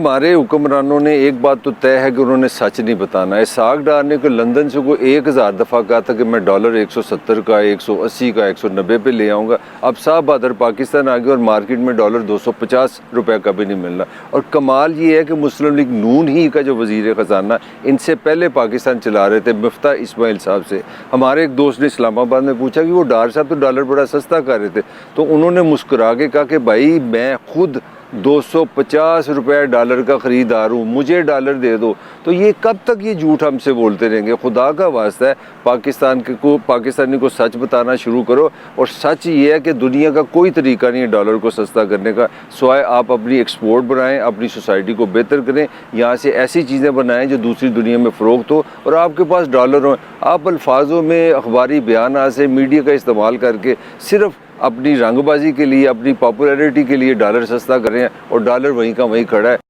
हमारे हुक्मरानों ने एक बात तो तय है कि उन्होंने सच नहीं बताना है। साग डालने को लंदन से कोई 1000 दफ़ा कहा था कि मैं डॉलर 170 का, 180 का, 190 पे ले आऊँगा। अब साहब बहादुर पाकिस्तान आ गया और मार्केट में डॉलर 250 रुपये का भी नहीं मिल रहा। और कमाल ये है कि मुस्लिम लीग नून ही का जो वज़ीर ख़जाना इनसे पहले पाकिस्तान चला रहे थे मिफ्ता इस्माइल साहब से, हमारे एक दोस्त ने इस्लामाबाद में पूछा कि वो डार साहब तो डॉलर बड़ा सस्ता कर रहे थे, तो उन्होंने मुस्कुरा के कहा कि भाई मैं खुद 250 रुपये डॉलर का ख़रीदार हूँ, मुझे डॉलर दे दो। तो ये कब तक ये झूठ हमसे बोलते रहेंगे? खुदा का वास्ता है पाकिस्तानी को सच बताना शुरू करो। और सच ये है कि दुनिया का कोई तरीका नहीं है डॉलर को सस्ता करने का, सिवाय आप अपनी एक्सपोर्ट बढ़ाएं, अपनी सोसाइटी को बेहतर करें, यहाँ से ऐसी चीज़ें बनाएं जो दूसरी दुनिया में फ़रोख्त हो और आपके पास डॉलर हो। आप अल्फाजों में अखबारी बयान से मीडिया का इस्तेमाल करके सिर्फ अपनी रंगबाजी के लिए, अपनी पॉपुलैरिटी के लिए डॉलर सस्ता कर रहे हैं और डॉलर वहीं का वहीं खड़ा है।